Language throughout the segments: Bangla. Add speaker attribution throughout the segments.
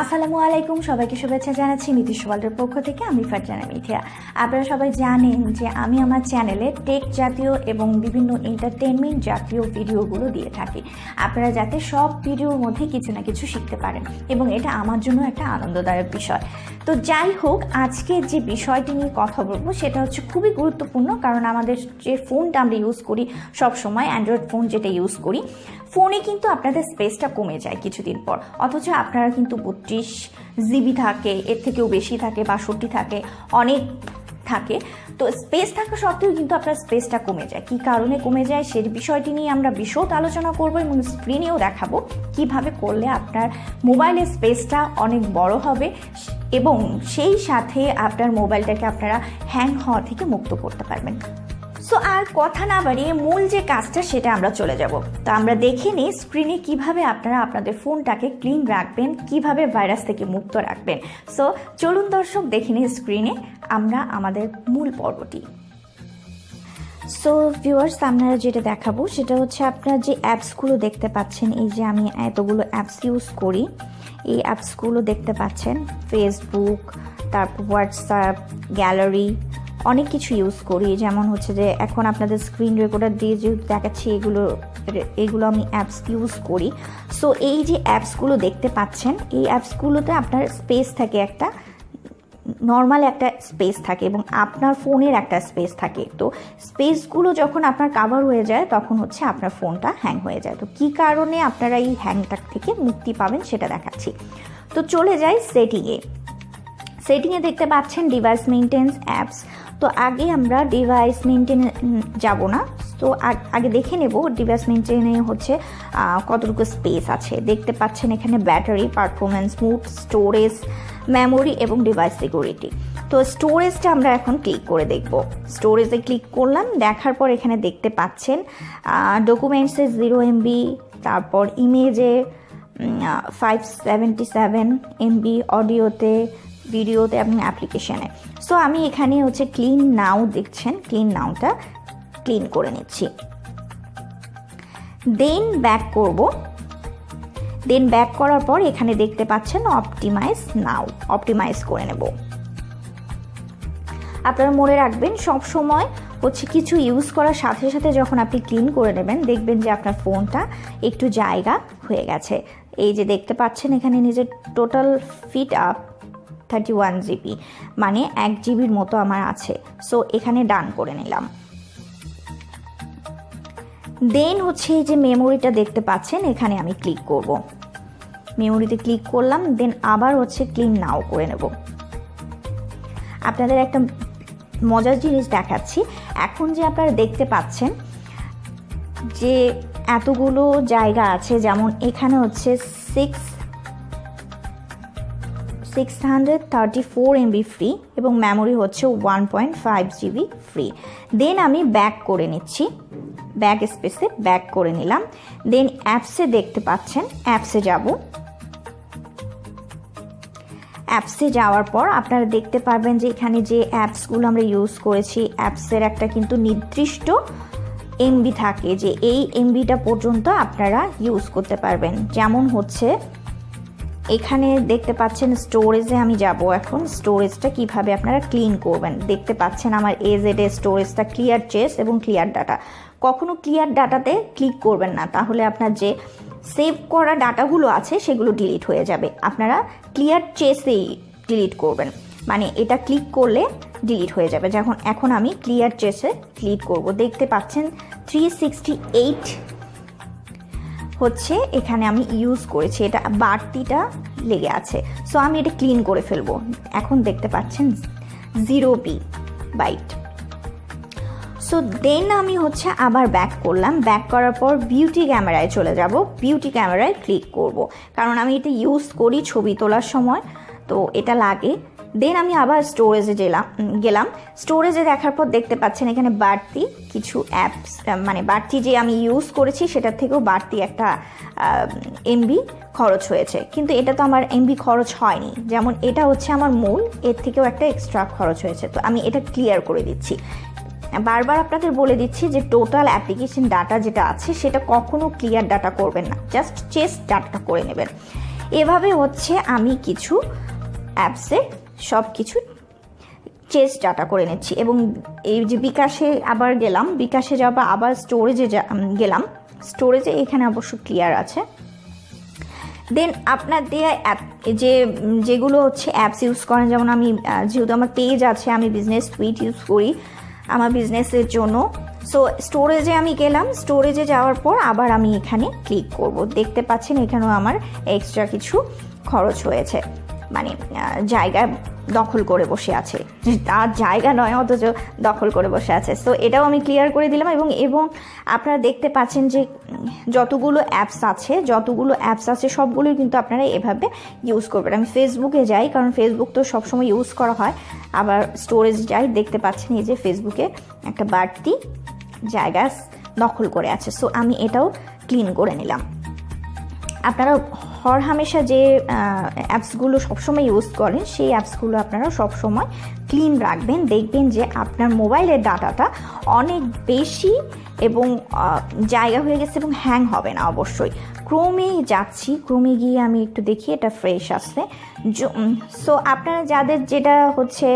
Speaker 1: আসসালামু আলাইকুম, সবাইকে শুভেচ্ছা জানাচ্ছি MithishaWorldের পক্ষ থেকে। আমি ফারজানা মিথিয়া। আপনারা সবাই জানেন যে আমি আমার চ্যানেলে টেক জাতীয় এবং বিভিন্ন এন্টারটেনমেন্ট জাতীয় ভিডিওগুলো দিয়ে থাকি, আপনারা যাতে সব ভিডিওর মধ্যে কিছু না কিছু শিখতে পারেন, এবং এটা আমার জন্য একটা আনন্দদায়ক বিষয়। তো যাই হোক, আজকে যে বিষয়টি নিয়ে কথা বলবো সেটা হচ্ছে খুবই গুরুত্বপূর্ণ, কারণ আমাদের যে ফোনটা আমরা ইউজ করি সব সময়, অ্যান্ড্রয়েড ফোন যেটা ইউজ করি, ফোনে কিন্তু আপনাদের স্পেসটা কমে যায় কিছুদিন পর, অথচ আপনারা কিন্তু 32 জিবি থাকে, এর থেকেও বেশি থাকে, 62 থাকে, অনেক থাকে। তো স্পেস থাকা সত্ত্বেও কিন্তু আপনার স্পেসটা কমে যায়। কী কারণে কমে যায় সেই বিষয়টি নিয়ে আমরা বিশদ আলোচনা করব, এবং স্ক্রিনেও দেখাবো কিভাবে করলে আপনার মোবাইলের স্পেসটা অনেক বড় হবে এবং সেই সাথে আপনার মোবাইলটাকে আপনারা হ্যাং হওয়া থেকে মুক্ত করতে পারবেন। সো আর কথা না বাড়িয়ে মূল যে কাজটা সেটা আমরা চলে যাব। তো আমরা দেখে নিই স্ক্রিনে কিভাবে আপনারা আপনাদের ফোনটাকে ক্লিন রাখবেন, কিভাবে ভাইরাস থেকে মুক্ত রাখবেন। সো চলুন দর্শক, দেখে নিই স্ক্রিনে আমরা আমাদের মূল পর্বটি। সো ভিউয়ার্স, আপনারা যেটা দেখাবো সেটা হচ্ছে আপনারা যে অ্যাপসগুলো দেখতে পাচ্ছেন, এই যে আমি এতগুলো অ্যাপস ইউজ করি, এই অ্যাপসগুলো দেখতে পাচ্ছেন, ফেসবুক, তারপর হোয়াটসঅ্যাপ, গ্যালারি, অনেক কিছু ইউজ করি। যেমন হচ্ছে যে এখন আপনাদের স্ক্রিন রেকর্ডার দিয়ে যে দেখাচ্ছি, এগুলো আমি অ্যাপস ইউজ করি। সো এই যে অ্যাপসগুলো দেখতে পাচ্ছেন, এই অ্যাপসগুলোতে আপনার স্পেস থাকে, একটা নর্মাল একটা স্পেস থাকে এবং আপনার ফোনের একটা স্পেস থাকে। তো স্পেসগুলো যখন আপনার কাভার হয়ে যায় তখন হচ্ছে আপনার ফোনটা হ্যাং হয়ে যায়। তো কী কারণে আপনারা এই হ্যাংটা থেকে মুক্তি পাবেন সেটা দেখাচ্ছি। তো চলে যাই সেটিংয়ে দেখতে পাচ্ছেন ডিভাইস মেইনটেন্স অ্যাপস। তো আগে আমরা ডিভাইস মেইনটেনে যাব না, তো আগে দেখে নেব ডিভাইস মেইনটেনে হচ্ছে কতটুকু স্পেস আছে। দেখতে পাচ্ছেন এখানে battery, performance, mood, storage, memory এবং ডিভাইস সিকিউরিটি। তো স্টোরেজটা আমরা এখন ক্লিক করে দেখব। স্টোরেজে ক্লিক করলাম, দেখার পর এখানে দেখতে পাচ্ছেন ডকুমেন্টসে 0 MB, তারপর ইমেজে 577 MB, অডিওতে, ভিডিওতে এবং অ্যাপ্লিকেশানে। সো আমি এখানে হচ্ছে ক্লিন নাও দেখছেন, ক্লিন নাওটা ক্লিন করে নিচ্ছি। দেন ব্যাক করব। দেন ব্যাক করার পর এখানে দেখতে পাচ্ছেন অপটিমাইজ নাও, অপটিমাইজ করে নেব। আপনারা মনে রাখবেন সব সময় হচ্ছে কিছু ইউজ করার সাথে সাথে যখন আপনি ক্লিন করে নেবেন, দেখবেন যে আপনার ফোনটা একটু জায়গা হয়ে গেছে। এই যে দেখতে পাচ্ছেন এখানে নিজের টোটাল ফিট আপ 31 GB, মানে 1 জিবির মতো আমার আছে। সো এখানে ডান করে নিলাম। দেন হচ্ছে এই যে মেমোরিটা দেখতে পাচ্ছেন, এখানে আমি ক্লিক করব। মেমোরিতে ক্লিক করলাম, দেন আবার হচ্ছে ক্লিন নাও করে নেব। আপনাদের একটা মজার জিনিস দেখাচ্ছি। এখন যে আপনারা দেখতে পাচ্ছেন যে এতগুলো জায়গা আছে, যেমন এখানে হচ্ছে 634 MB ফ্রি এবং মেমোরি হচ্ছে 1.5 GB ফ্রি। দেন আমি ব্যাক করে নিচ্ছি, ব্যাক স্পেসে ব্যাক করে নিলাম। দেন অ্যাপসে দেখতে পাচ্ছেন, অ্যাপসে যাব। অ্যাপসে যাওয়ার পর আপনারা দেখতে পারবেন যে এখানে যে অ্যাপসগুলো আমরা ইউজ করেছি, অ্যাপসের একটা কিন্তু নির্দিষ্ট MB থাকে, যে এই MBটা পর্যন্ত আপনারা ইউজ করতে পারবেন। যেমন হচ্ছে এখানে দেখতে পাচ্ছেন স্টোরেজে আমি যাব এখন। স্টোরেজটা কিভাবে আপনারা ক্লিন করবেন দেখতে পাচ্ছেন, আমার এজেডে স্টোরেজটা ক্লিয়ার চেস এবং ক্লিয়ার ডাটা। কখনো ক্লিয়ার ডাটাতে ক্লিক করবেন না, তাহলে আপনার যে সেভ করা ডাটাগুলো আছে সেগুলো ডিলিট হয়ে যাবে। আপনারা ক্লিয়ার চেসেই ডিলিট করবেন, মানে এটা ক্লিক করলে ডিলিট হয়ে যাবে। যখন এখন আমি ক্লিয়ার চেসে ক্লিক করব, দেখতে পাচ্ছেন 368 হচ্ছে এখানে আমি ইউজ করেছি, এটা বাড়তিটা লেগে আছে। সো আমি এটা ক্লিন করে ফেলবো। এখন দেখতে পাচ্ছেন 0 বাইট। সো দেন আমি হচ্ছে আবার ব্যাক করলাম। ব্যাক করার পর বিউটি ক্যামেরায় চলে যাব। বিউটি ক্যামেরায় ক্লিক করব, কারণ আমি এটা ইউজ করি ছবি তোলার সময়, তো এটা লাগে। দেন আমি আবার স্টোরেজে গেলাম। স্টোরেজে দেখার পর দেখতে পাচ্ছেন এখানে বাড়তি কিছু অ্যাপস, মানে বাড়তি যে আমি ইউজ করেছি সেটার থেকেও বাড়তি একটা MB খরচ হয়েছে, কিন্তু এটা তো আমার MB খরচ হয়নি। যেমন এটা হচ্ছে আমার মূল, এর থেকেও একটা এক্সট্রা খরচ হয়েছে, তো আমি এটা ক্লিয়ার করে দিচ্ছি। বারবার আপনাদের বলে দিচ্ছি যে টোটাল অ্যাপ্লিকেশন ডাটা যেটা আছে সেটা কখনো ক্লিয়ার ডাটা করবেন না, জাস্ট চেস ডাটাটা করে নেবেন। এভাবে হচ্ছে আমি কিছু অ্যাপসে সব কিছু চেস ডাটা করে নিচ্ছি। এবং এই যে বিকাশে আবার গেলাম, বিকাশে যাওয়ার আবার স্টোরেজে গেলাম, স্টোরেজে এখানে অবশ্য ক্লিয়ার আছে। দেন আপনার দেয়া অ্যাপ যেগুলো হচ্ছে অ্যাপস ইউজ করেন, যেমন আমি যেহেতু আমার পেজ আছে, আমি বিজনেস সুইট ইউজ করি আমার বিজনেসের জন্য। সো স্টোরেজে আমি গেলাম, স্টোরেজে যাওয়ার পর আবার আমি এখানে ক্লিক করব। দেখতে পাচ্ছেন এখানেও আমার এক্সট্রা কিছু খরচ হয়েছে, মানে জায়গা দখল করে বসে আছে, তার জায়গা নয় অথচ দখল করে বসে আছে। সো এটাও আমি ক্লিয়ার করে দিলাম। এবং আপনারা দেখতে পাচ্ছেন যে যতগুলো অ্যাপস আছে সবগুলোই কিন্তু আপনারা এভাবে ইউজ করবেন। আমি ফেসবুকে যাই, কারণ ফেসবুক তো সবসময় ইউজ করা হয়। আবার স্টোরেজ যাই, দেখতে পাচ্ছেন এই যে ফেসবুকে একটা বাড়তি জায়গা দখল করে আছে। সো আমি এটাও ক্লিন করে নিলাম। আপনারা হরহামেশা যে অ্যাপসগুলো সবসময় ইউজ করেন সেই অ্যাপসগুলো আপনারা সবসময় ক্লিন রাখবেন। দেখবেন যে আপনার মোবাইলের ডাটাটা অনেক বেশি এবং জায়গা হয়ে গেছে এবং হ্যাং হবে না। অবশ্যই ক্রোমে যাচ্ছি, ক্রোমে গিয়ে আমি একটু দেখি এটা ফ্রেশ আসছে। সো আপনারা যাদের যেটা হচ্ছে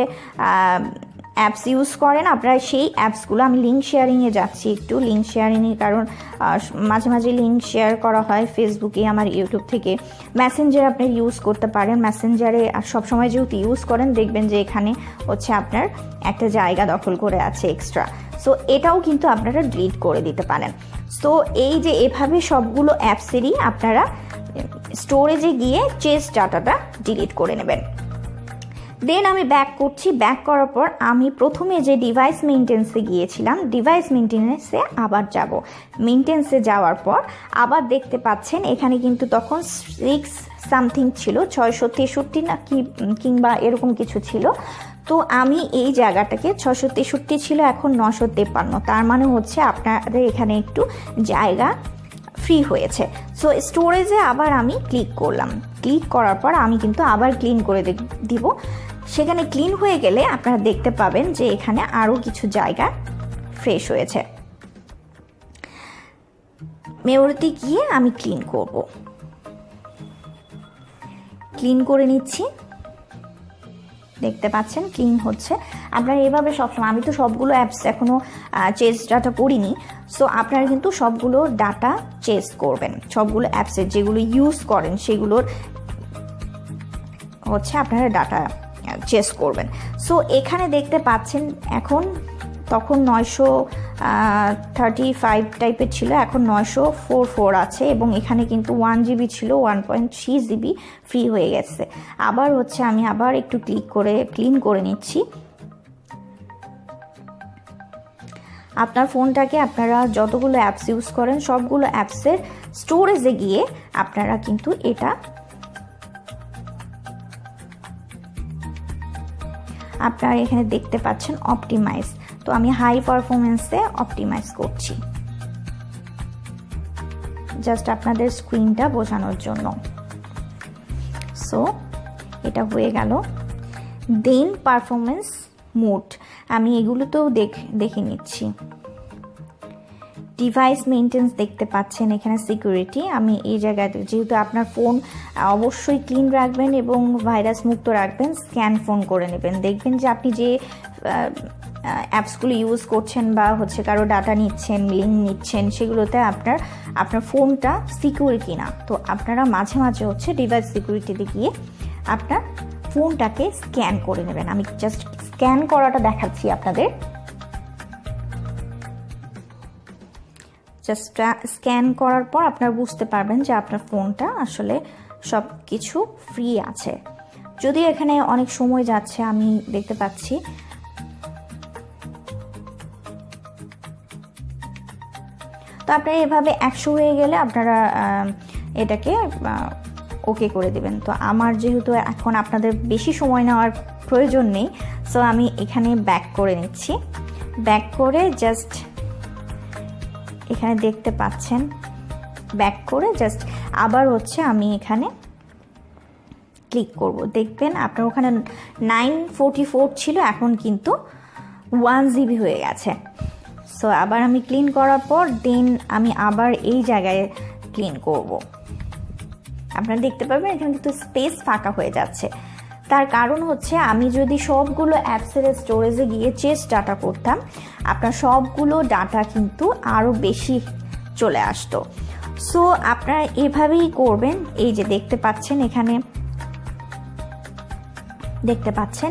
Speaker 1: অ্যাপস ইউজ করেন, আপনারা সেই অ্যাপসগুলো, আমি লিঙ্ক শেয়ারিংয়ে যাচ্ছি একটু, লিঙ্ক শেয়ারিংয়ে, কারণ মাঝে মাঝে লিঙ্ক শেয়ার করা হয় ফেসবুকে, আমার ইউটিউব থেকে। মেসেঞ্জার আপনি ইউজ করতে পারেন, মেসেঞ্জারে সবসময় যেহেতু ইউজ করেন দেখবেন যে এখানে হচ্ছে আপনার একটা জায়গা দখল করে আছে এক্সট্রা। সো এটাও কিন্তু আপনারা ডিলিট করে দিতে পারেন। সো এই যে এভাবে সবগুলো অ্যাপসেরই আপনারা স্টোরেজে গিয়ে চেস ডাটাটা ডিলিট করে নেবেন। দেন আমি ব্যাক করছি। ব্যাক করার পর আমি প্রথমে যে ডিভাইস মেইনটেন্সে গিয়েছিলাম, ডিভাইস মেইনটেন্সে আবার যাব। মেইনটেন্সে যাওয়ার পর আবার দেখতে পাচ্ছেন এখানে কিন্তু তখন 6 সামথিং ছিল, 663 না কিংবা এরকম কিছু ছিল। তো আমি এই জায়গাটাকে 663 ছিল, এখন 953। তার মানে হচ্ছে আপনাদের এখানে একটু জায়গা ফ্রি হয়েছে। সো স্টোরেজে আবার আমি ক্লিক করলাম। ক্লিক করার পর আমি কিন্তু আবার ক্লিন করে দিব। সেখানে ক্লিন হয়ে গেলে আপনারা দেখতে পাবেন যে এখানে আরও কিছু জায়গা ফ্রেশ হয়েছে। মেমোরিতে গিয়ে আমি ক্লিন করব, ক্লিন করে নিচ্ছি। দেখতে পাচ্ছেন ক্লিন হচ্ছে। আপনারা এভাবে সবসময়, আমি তো সবগুলো অ্যাপস এখনও চেস ডাটা করিনি, সো আপনারা কিন্তু সবগুলো ডাটা চেস করবেন। সবগুলো অ্যাপসের যেগুলো ইউজ করেন সেগুলোর হচ্ছে আপনারা ডাটা চেস করবেন। সো এখানে দেখতে পাচ্ছেন এখন, তখন 935 টাইপের ছিল, এখন 944 আছে। এবং এখানে কিন্তু 1 GB ছিল, 1.3 GB ফ্রি হয়ে গেছে। আবার হচ্ছে আমি আবার একটু ক্লিক করে ক্লিন করে নিচ্ছি। আপনার ফোনটাকে আপনারা যতগুলো অ্যাপস ইউজ করেন সবগুলো অ্যাপসের স্টোরেজে গিয়ে আপনারা কিন্তু এটা আপনারা এখানে দেখতে পাচ্ছেন অপটিমাইজ। তো আমি হাই পারফরমেন্সে অপটিমাইজ করছি, জাস্ট আপনাদের স্ক্রিনটা বোঝানোর জন্য। সো এটা হয়ে গেল। দেন পারফরমেন্স মোড আমি এগুলোতেও দেখে নিচ্ছি। ডিভাইস মেইনটেন্স দেখতে পাচ্ছেন এখানে সিকিউরিটি, আমি এই জায়গাতে, যেহেতু আপনার ফোন অবশ্যই ক্লিন রাখবেন এবং ভাইরাস মুক্ত রাখবেন, স্ক্যান ফোন করে নেবেন। দেখবেন যে আপনি যে অ্যাপসগুলো ইউজ করছেন বা হচ্ছে কারো ডাটা নিচ্ছেন, লিঙ্ক নিচ্ছেন, সেগুলোতে আপনার ফোনটা সিকিউর কিনা। তো আপনারা মাঝে মাঝে হচ্ছে ডিভাইস সিকিউরিটিতে গিয়ে আপনার ফোনটাকে স্ক্যান করে নেবেন। আমি জাস্ট স্ক্যান করাটা দেখাচ্ছি আপনাদের। জাস্ট স্ক্যান করার পর আপনারা বুঝতে পারবেন যে আপনার ফোনটা আসলে সব কিছু ফ্রি আছে। যদি এখানে অনেক সময় যাচ্ছে আমি দেখতে পাচ্ছি। তো আপনারা এভাবে 100 হয়ে গেলে আপনারা এটাকে ওকে করে দেবেন। তো আমার যেহেতু এখন আপনাদের বেশি সময় নেওয়ার প্রয়োজন নেই, সো আমি এখানে ব্যাক করে নিচ্ছি। ব্যাক করে জাস্ট এখানে দেখতে পাচ্ছেন, ব্যাক করে জাস্ট আবার হচ্ছে আমি এখানে ক্লিক করব। দেখবেন আপনার ওখানে 944 ছিল, এখন কিন্তু 1 GB হয়ে গেছে। সো আবার আমি ক্লিন করার পর দেন আমি আবার এই জায়গায় ক্লিন করব। আপনারা দেখতে পাবেন এখানে কিন্তু স্পেস ফাঁকা হয়ে যাচ্ছে। তার কারণ হচ্ছে আমি যদি সবগুলো অ্যাপসের স্টোরেজে গিয়ে চেস্ট ডাটা করতাম, আপনার সবগুলো ডাটা কিন্তু আরও বেশি চলে আসতো। সো আপনারা এভাবেই করবেন। এই যে দেখতে পাচ্ছেন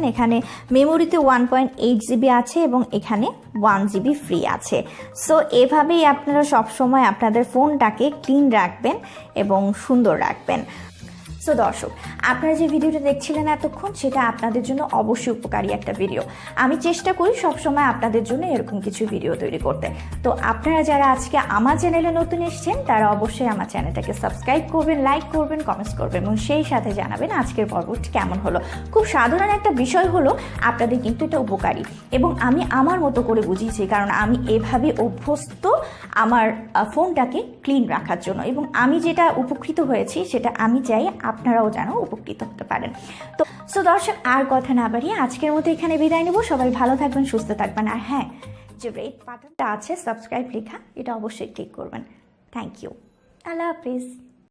Speaker 1: এখানে মেমোরিতে 1.8 GB আছে এবং এখানে 1 GB ফ্রি আছে। সো এভাবেই আপনারা সবসময় আপনাদের ফোনটাকে ক্লিন রাখবেন এবং সুন্দর রাখবেন। সো দর্শক, আপনারা যে ভিডিওটা দেখছিলেন এতক্ষণ, সেটা আপনাদের জন্য অবশ্যই উপকারী একটা ভিডিও। আমি চেষ্টা করি সবসময় আপনাদের জন্য এরকম কিছু ভিডিও তৈরি করতে। তো আপনারা যারা আজকে আমার চ্যানেলে নতুন এসেছেন, তারা অবশ্যই আমার চ্যানেলটাকে সাবস্ক্রাইব করবেন, লাইক করবেন, কমেন্টস করবেন এবং সেই সাথে জানাবেন আজকের পর্বটি কেমন হলো। খুব সাধারণ একটা বিষয় হলো, আপনাদের কিন্তু এটা উপকারী এবং আমি আমার মতো করে বুঝিয়েছি, কারণ আমি এভাবে অভ্যস্ত আমার ফোনটাকে ক্লিন রাখার জন্য, এবং আমি যেটা উপকৃত হয়েছি সেটা আমি চাই আপনারাও যেন উপকৃত হতে পারেন। তো সো দর্শক, আর কথা না বাড়িয়ে আজকের মতো এখানে বিদায় নেব। সবাই ভালো থাকবেন, সুস্থ থাকবেন, আর হ্যাঁ, যে রেড বাটনটা আছে সাবস্ক্রাইব লেখা, এটা অবশ্যই ক্লিক করবেন। Thank you. আল্লাহ হাফিজ।